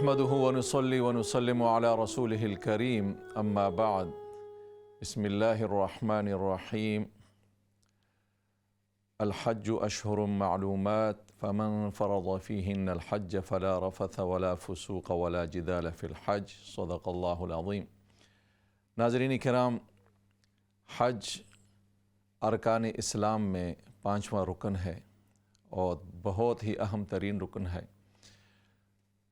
نحمده ونصلي ونسلم على رسوله الكريم اما بعد بسم الله الرحمن الرحيم الحج اشهر معلومات فمن فرض فيهن الحج فلا رفث ولا فسوق ولا جدال في الحج صدق الله العظيم۔ ناظرین کرام، حج ارکان اسلام میں 5واں رکن ہے اور بہت ہی اہم ترین رکن ہے۔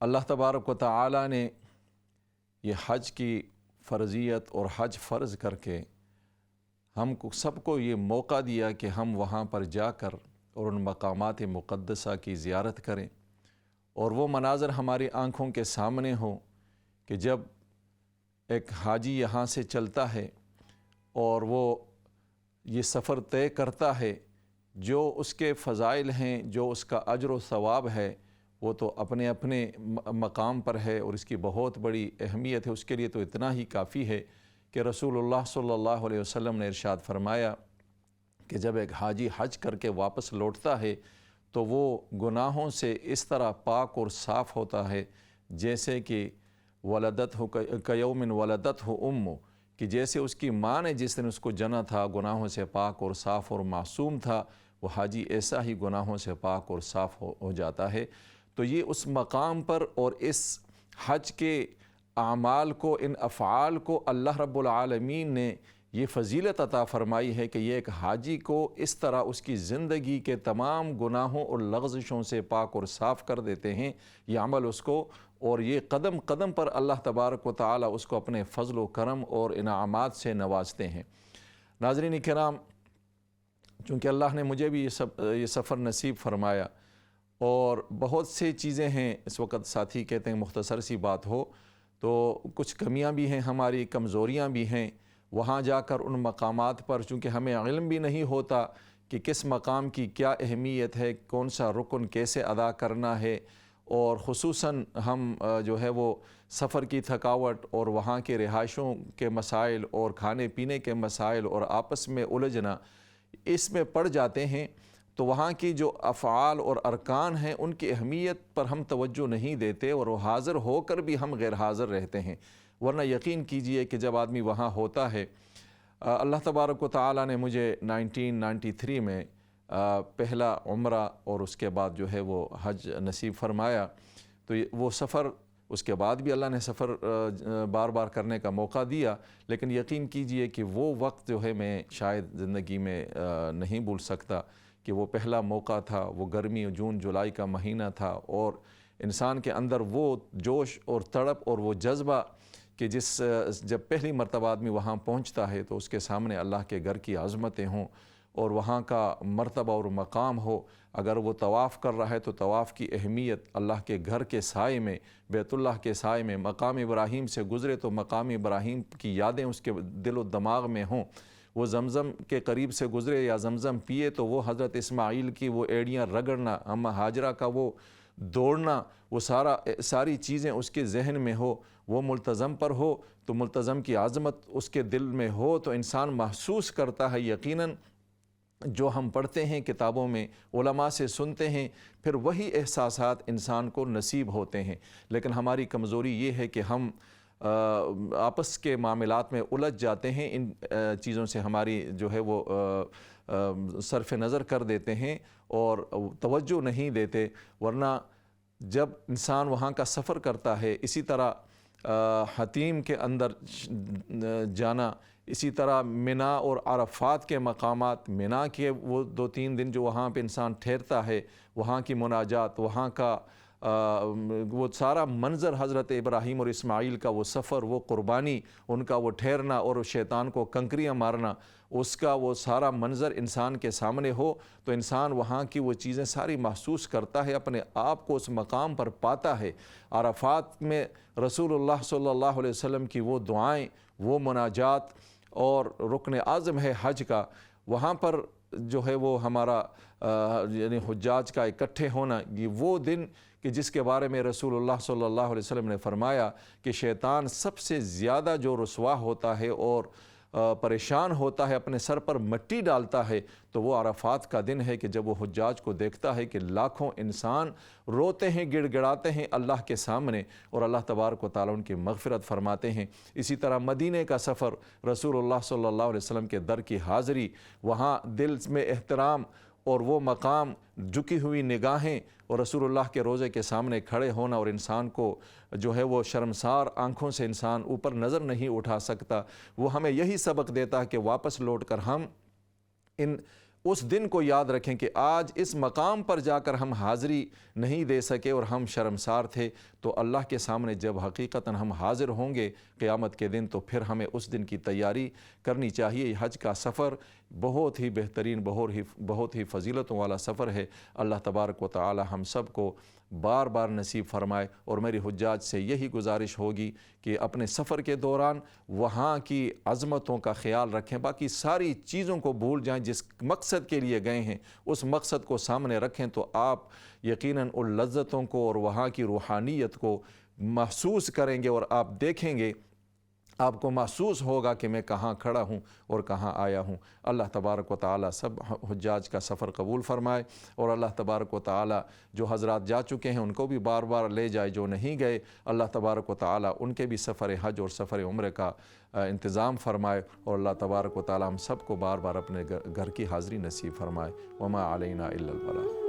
اللہ تبارک و تعالی نے یہ حج کی فرضیت اور حج فرض کر کے ہم کو سب کو یہ موقع دیا کہ ہم وہاں پر جا کر اور ان مقامات مقدسہ کی زیارت کریں، اور وہ مناظر ہماری آنکھوں کے سامنے ہوں کہ جب ایک حاجی یہاں سے چلتا ہے اور وہ یہ سفر طے کرتا ہے، جو اس کے فضائل ہیں، جو اس کا اجر و ثواب ہے، وہ تو اپنے اپنے مقام پر ہے اور اس کی بہت بڑی اہمیت ہے۔ اس کے لیے تو اتنا ہی کافی ہے کہ رسول اللہ صلی اللہ علیہ وسلم نے ارشاد فرمایا کہ جب ایک حاجی حج کر کے واپس لوٹتا ہے تو وہ گناہوں سے اس طرح پاک اور صاف ہوتا ہے جیسے کہ ولدت ہو کیومن ولدت ہو امو، کہ جیسے اس کی ماں نے جس دن اس کو جنا تھا گناہوں سے پاک اور صاف اور معصوم تھا، وہ حاجی ایسا ہی گناہوں سے پاک اور صاف ہو جاتا ہے۔ تو یہ اس مقام پر اور اس حج کے اعمال کو، ان افعال کو اللہ رب العالمین نے یہ فضیلت عطا فرمائی ہے کہ یہ ایک حاجی کو اس طرح اس کی زندگی کے تمام گناہوں اور لغزشوں سے پاک اور صاف کر دیتے ہیں یہ عمل اس کو، اور یہ قدم قدم پر اللہ تبارک و تعالی اس کو اپنے فضل و کرم اور انعامات سے نوازتے ہیں۔ ناظرین کرام، چونکہ اللہ نے مجھے بھی یہ سفر نصیب فرمایا اور بہت سی چیزیں ہیں، اس وقت ساتھی کہتے ہیں مختصر سی بات ہو تو کچھ کمیاں بھی ہیں، ہماری کمزوریاں بھی ہیں، وہاں جا کر ان مقامات پر چونکہ ہمیں علم بھی نہیں ہوتا کہ کس مقام کی کیا اہمیت ہے، کون سا رکن کیسے ادا کرنا ہے، اور خصوصاً ہم جو ہے وہ سفر کی تھکاوٹ اور وہاں کے رہائشوں کے مسائل اور کھانے پینے کے مسائل اور آپس میں الجھنا اس میں پڑ جاتے ہیں، تو وہاں کی جو افعال اور ارکان ہیں ان کی اہمیت پر ہم توجہ نہیں دیتے اور وہ حاضر ہو کر بھی ہم غیر حاضر رہتے ہیں۔ ورنہ یقین کیجئے کہ جب آدمی وہاں ہوتا ہے، اللہ تبارک و تعالی نے مجھے 1993 میں پہلا عمرہ اور اس کے بعد جو ہے وہ حج نصیب فرمایا، تو وہ سفر اس کے بعد بھی اللہ نے سفر بار بار کرنے کا موقع دیا، لیکن یقین کیجئے کہ وہ وقت جو ہے میں شاید زندگی میں نہیں بھول سکتا کہ وہ پہلا موقع تھا، وہ گرمی جون جولائی کا مہینہ تھا، اور انسان کے اندر وہ جوش اور تڑپ اور وہ جذبہ کہ جب پہلی مرتبہ آدمی وہاں پہنچتا ہے تو اس کے سامنے اللہ کے گھر کی عظمتیں ہوں اور وہاں کا مرتبہ اور مقام ہو، اگر وہ طواف کر رہا ہے تو طواف کی اہمیت، اللہ کے گھر کے سائے میں، بیت اللہ کے سائے میں مقام ابراہیم سے گزرے تو مقام ابراہیم کی یادیں اس کے دل و دماغ میں ہوں، وہ زمزم کے قریب سے گزرے یا زمزم پیے تو وہ حضرت اسماعیل کی وہ ایڑیاں رگڑنا، اماں ہاجرہ کا وہ دوڑنا، وہ ساری چیزیں اس کے ذہن میں ہو، وہ ملتزم پر ہو تو ملتزم کی عظمت اس کے دل میں ہو تو انسان محسوس کرتا ہے یقیناً جو ہم پڑھتے ہیں کتابوں میں، علماء سے سنتے ہیں، پھر وہی احساسات انسان کو نصیب ہوتے ہیں۔ لیکن ہماری کمزوری یہ ہے کہ ہم آپس کے معاملات میں الجھ جاتے ہیں، ان چیزوں سے ہماری جو ہے وہ صرف نظر کر دیتے ہیں اور توجہ نہیں دیتے۔ ورنہ جب انسان وہاں کا سفر کرتا ہے، اسی طرح حتیم کے اندر جانا، اسی طرح منا اور عرفات کے مقامات، منا کے وہ 2-3 دن جو وہاں پہ انسان ٹھہرتا ہے، وہاں کی مناجات، وہاں کا وہ سارا منظر، حضرت ابراہیم اور اسماعیل کا وہ سفر، وہ قربانی، ان کا وہ ٹھہرنا اور شیطان کو کنکریاں مارنا، اس کا وہ سارا منظر انسان کے سامنے ہو تو انسان وہاں کی وہ چیزیں ساری محسوس کرتا ہے، اپنے آپ کو اس مقام پر پاتا ہے۔ عرفات میں رسول اللہ صلی اللہ علیہ وسلم کی وہ دعائیں، وہ مناجات، اور رکن اعظم ہے حج کا، وہاں پر جو ہے وہ ہمارا یعنی حجاج کا اکٹھے ہونا، یہ وہ دن کہ جس کے بارے میں رسول اللہ صلی اللہ علیہ وسلم نے فرمایا کہ شیطان سب سے زیادہ جو رسوا ہوتا ہے اور پریشان ہوتا ہے، اپنے سر پر مٹی ڈالتا ہے، تو وہ عرفات کا دن ہے کہ جب وہ حجاج کو دیکھتا ہے کہ لاکھوں انسان روتے ہیں، گڑ گڑاتے ہیں اللہ کے سامنے، اور اللہ تبارک و تعالیٰ ان کی مغفرت فرماتے ہیں۔ اسی طرح مدینے کا سفر، رسول اللہ صلی اللہ علیہ وسلم کے در کی حاضری، وہاں دل میں احترام اور وہ مقام، جھکی ہوئی نگاہیں، اور رسول اللہ کے روضے کے سامنے کھڑے ہونا، اور انسان کو جو ہے وہ شرمسار آنکھوں سے انسان اوپر نظر نہیں اٹھا سکتا، وہ ہمیں یہی سبق دیتا ہے کہ واپس لوٹ کر ہم اس دن کو یاد رکھیں کہ آج اس مقام پر جا کر ہم حاضری نہیں دے سکے اور ہم شرمسار تھے، تو اللہ کے سامنے جب حقیقتاً ہم حاضر ہوں گے قیامت کے دن، تو پھر ہمیں اس دن کی تیاری کرنی چاہیے۔ یہ حج کا سفر بہت ہی بہترین، بہت ہی فضیلتوں والا سفر ہے۔ اللہ تبارک و تعالی ہم سب کو بار بار نصیب فرمائے، اور میری حجاج سے یہی گزارش ہوگی کہ اپنے سفر کے دوران وہاں کی عظمتوں کا خیال رکھیں، باقی ساری چیزوں کو بھول جائیں، جس مقصد کے لیے گئے ہیں اس مقصد کو سامنے رکھیں، تو آپ یقیناً ان لذتوں کو اور وہاں کی روحانیت کو محسوس کریں گے، اور آپ دیکھیں گے، آپ کو محسوس ہوگا کہ میں کہاں کھڑا ہوں اور کہاں آیا ہوں۔ اللہ تبارک و تعالی سب حجاج کا سفر قبول فرمائے، اور اللہ تبارک و تعالی جو حضرات جا چکے ہیں ان کو بھی بار بار لے جائے، جو نہیں گئے اللہ تبارک و تعالی ان کے بھی سفر حج اور سفر عمرہ کا انتظام فرمائے، اور اللہ تبارک و تعالی ہم سب کو بار بار اپنے گھر کی حاضری نصیب فرمائے۔ وما علینا الا البلاغ۔